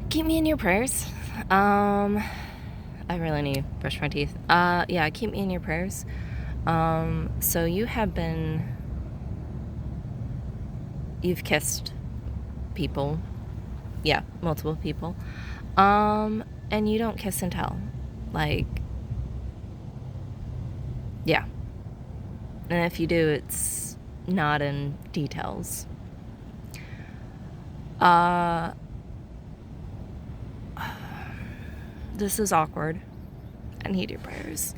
Keep me in your prayers. I really need to brush my teeth. Yeah, keep me in your prayers. So you've kissed people. Yeah, multiple people. And you don't kiss and tell. Like, yeah. And if you do, it's not in details. This is awkward. I need your prayers.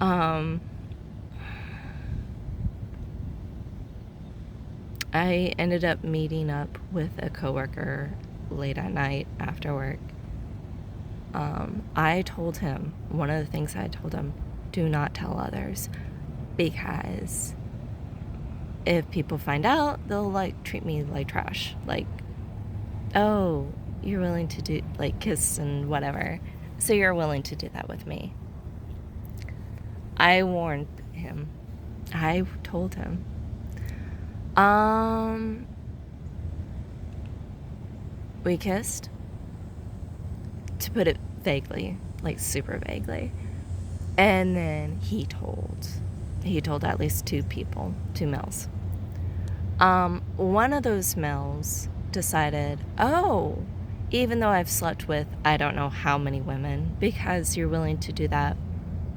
I ended up meeting up with a coworker late at night after work. I told him, one of the things I told him, do not tell others, because if people find out, they'll like treat me like trash. Like, oh, you're willing to do like kiss and whatever, so you're willing to do that with me. I warned him. I told him. We kissed, to put it vaguely, like super vaguely. And then he told at least two males. One of those males decided, oh, even though I've slept with I don't know how many women, because you're willing to do that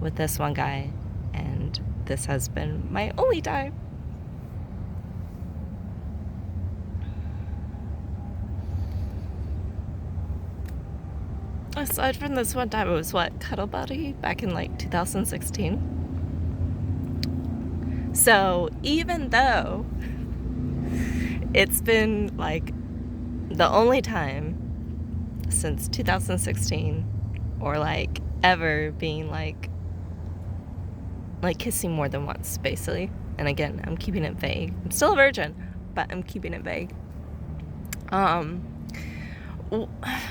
with this one guy, and this has been my only time. Aside from this one time, it was Cuddle Buddy back in like 2016. So even though it's been like the only time since 2016, or like ever being like kissing more than once, basically. And again, I'm keeping it vague. I'm still a virgin, but I'm keeping it vague.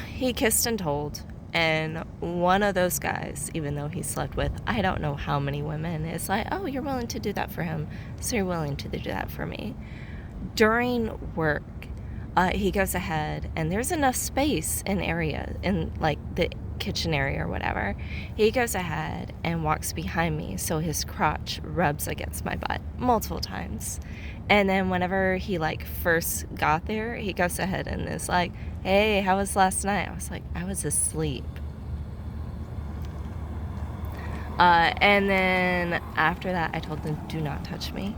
He kissed and told, and one of those guys, even though he slept with I don't know how many women, is like, oh, you're willing to do that for him, so you're willing to do that for me. During work, he goes ahead, and there's enough space in like the kitchen area or whatever. He goes ahead and walks behind me, so his crotch rubs against my butt multiple times. And then whenever he like first got there, he goes ahead and is like, hey, how was last night? I was like, I was asleep. And then after that, I told him, do not touch me,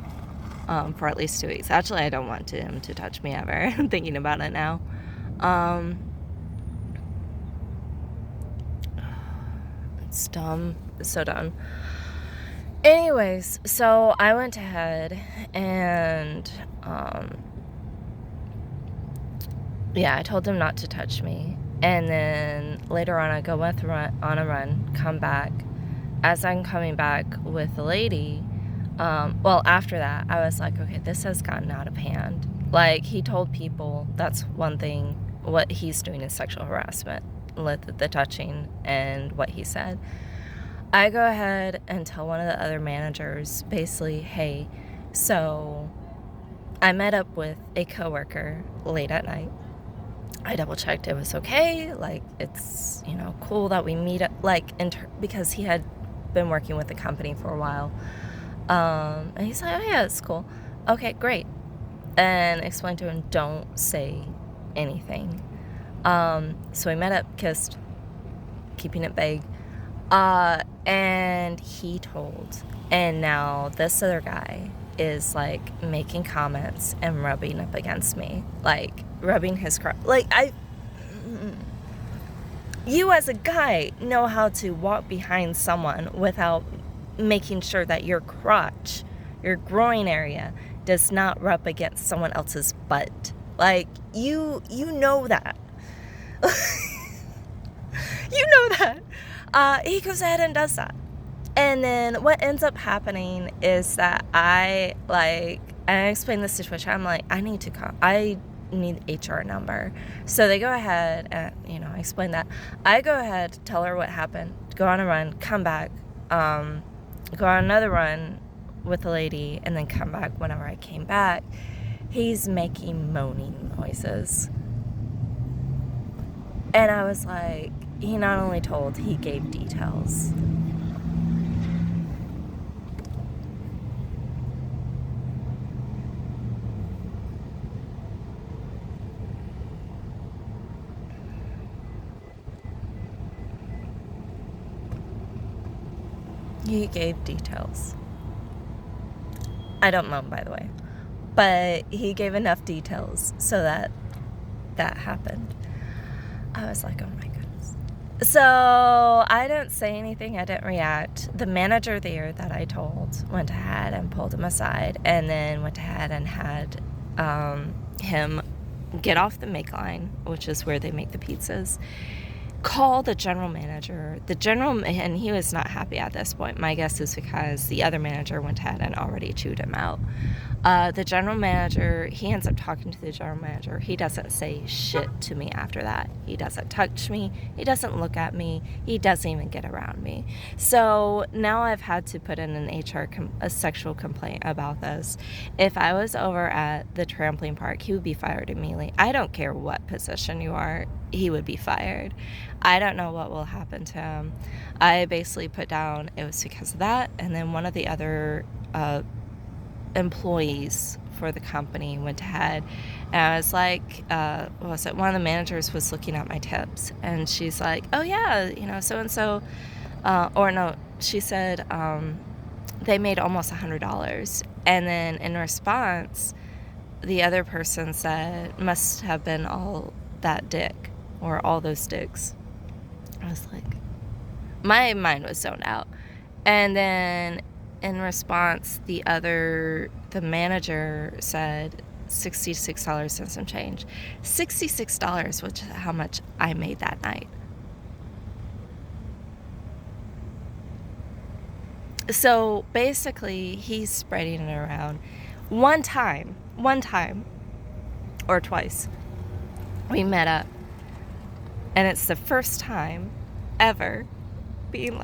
for at least 2 weeks. Actually, I don't want him to touch me ever. I'm thinking about it now. It's dumb. It's so dumb. Anyways, so I went ahead and, I told him not to touch me. And then later on, I go on a run, come back. As I'm coming back with the lady, after that, I was like, okay, this has gotten out of hand. Like, he told people that's one thing. What he's doing is sexual harassment, the touching and what he said. I go ahead and tell one of the other managers, basically, hey, so I met up with a coworker late at night. I double checked it was okay. Like, it's, cool that we meet up, like, because he had been working with the company for a while. And he's like, oh yeah, it's cool. Okay, great. And explained to him, don't say anything. So we met up, kissed, keeping it vague. And he told. And now this other guy is like making comments and rubbing up against me, like rubbing his crotch. Like, you as a guy know how to walk behind someone without making sure that your crotch, your groin area, does not rub against someone else's butt. Like, you know that. You know that. He goes ahead and does that. And then what ends up happening is that I explain the situation. I'm like, I need HR number. So they go ahead and, I explain that. I go ahead, tell her what happened, go on a run, come back, go on another run with the lady, and then come back. Whenever I came back, he's making moaning noises. And I was like, he not only told, he gave details. He gave details. I don't moan, by the way. But he gave enough details so that happened. I was like, oh my goodness. So I didn't say anything. I didn't react. The manager there that I told went ahead and pulled him aside, and then went ahead and had him get off the make line, which is where they make the pizzas, call the general manager. And he was not happy at this point. My guess is because the other manager went ahead and already chewed him out. The general manager, he ends up talking to the general manager. He doesn't say shit to me after that. He doesn't touch me. He doesn't look at me. He doesn't even get around me. So now I've had to put in a sexual complaint about this. If I was over at the trampoline park, he would be fired immediately. I don't care what position you are, he would be fired. I don't know what will happen to him. I basically put down it was because of that, and then one of the other employees for the company went ahead, and I was like, what was it? One of the managers was looking at my tips, and she's like, oh yeah, so-and-so, or no, she said they made almost $100. And then in response, the other person said, must have been all that dick, or all those dicks. I was like, my mind was zoned out. And then in response, the manager said $66 and some change. $66, which is how much I made that night. So basically, he's spreading it around. One time, or twice, we met up. And it's the first time ever being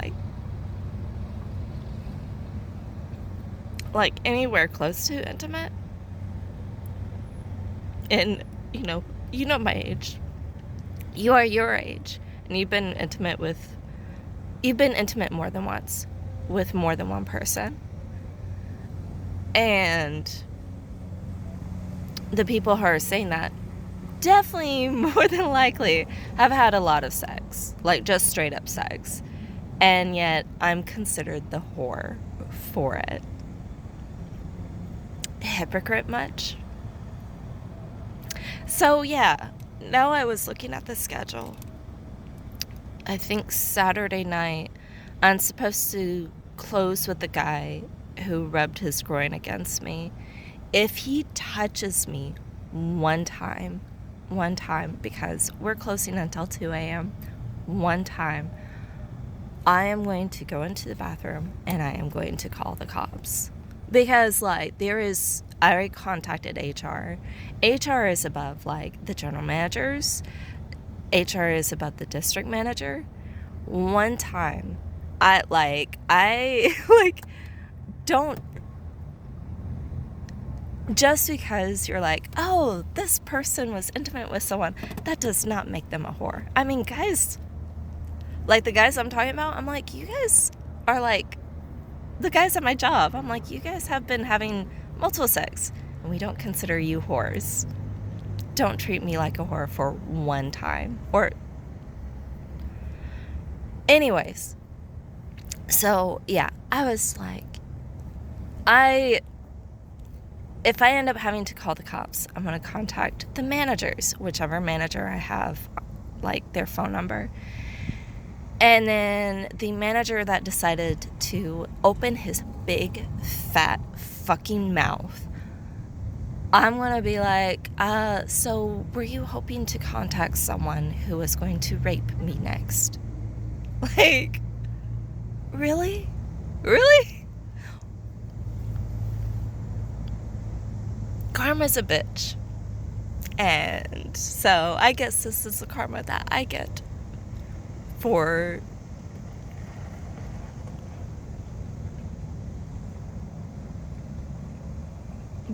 like anywhere close to intimate. And you know my age. You are your age, and you've been intimate more than once with more than one person. And the people who are saying that definitely more than likely have had a lot of sex, like just straight up sex, and yet I'm considered the whore for it. Hypocrite much? So yeah, now I was looking at the schedule. I think Saturday night I'm supposed to close with the guy who rubbed his groin against me. If he touches me one time, because we're closing until 2 a.m., one time, I am going to go into the bathroom and I am going to call the cops. Because, I already contacted HR. HR is above, the general managers. HR is above the district manager. One time, I don't, just because you're like, oh, this person was intimate with someone, that does not make them a whore. I mean, guys, the guys I'm talking about, I'm like, you guys are the guys at my job. I'm like, you guys have been having multiple sex, and we don't consider you whores. Don't treat me like a whore for one time. Or, anyways, so yeah, I was like, if I end up having to call the cops, I'm going to contact the managers, whichever manager I have, their phone number. And then the manager that decided to open his big, fat, fucking mouth, I'm going to be like, so were you hoping to contact someone who was going to rape me next? Really? Really? Karma's a bitch. And so I guess this is the karma that I get for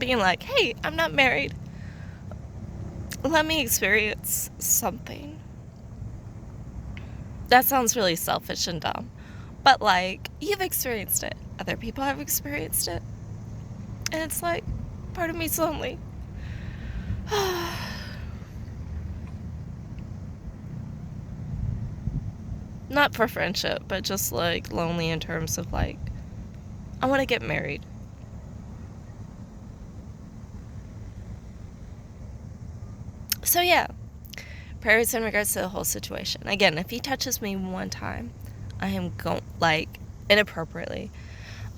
being like, hey, I'm not married. Let me experience something. That sounds really selfish and dumb. But, like, you've experienced it. Other people have experienced it. And it's like, part of me's lonely. Not for friendship, but just, like, lonely in terms of, like, I want to get married. So, yeah. Prayers in regards to the whole situation. Again, if he touches me one time, I am inappropriately,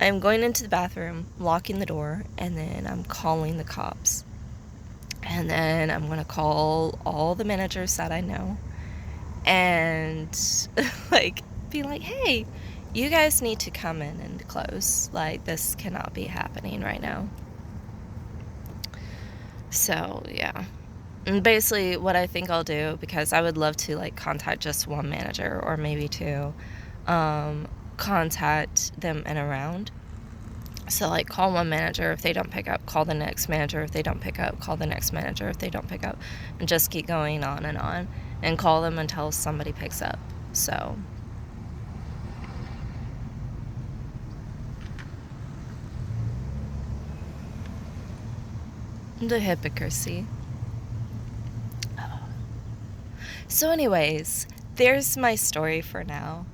I am going into the bathroom, locking the door, and then I'm calling the cops. And then I'm going to call all the managers that I know and, like, be like, hey, you guys need to come in and close. Like, this cannot be happening right now. So, yeah. And basically what I think I'll do, because I would love to, like, contact just one manager or maybe two, contact them and around. So, like, call one manager. If they don't pick up, call the next manager. If they don't pick up, call the next manager. If they don't pick up, and just keep going on and call them until somebody picks up. So, the hypocrisy. So anyways, there's my story for now.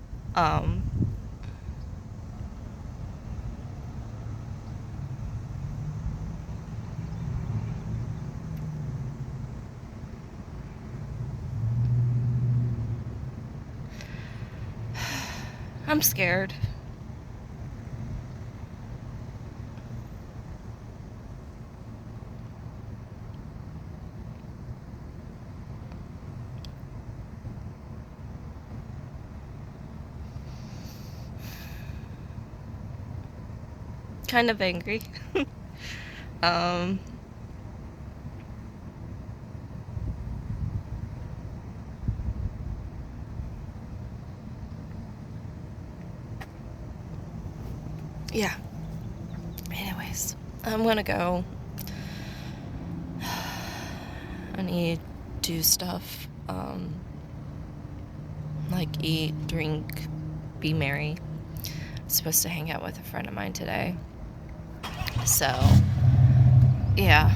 I'm scared. Kind of angry. Yeah. Anyways, I'm gonna go. I need to do stuff. Like eat, drink, be merry. I'm supposed to hang out with a friend of mine today. So, yeah.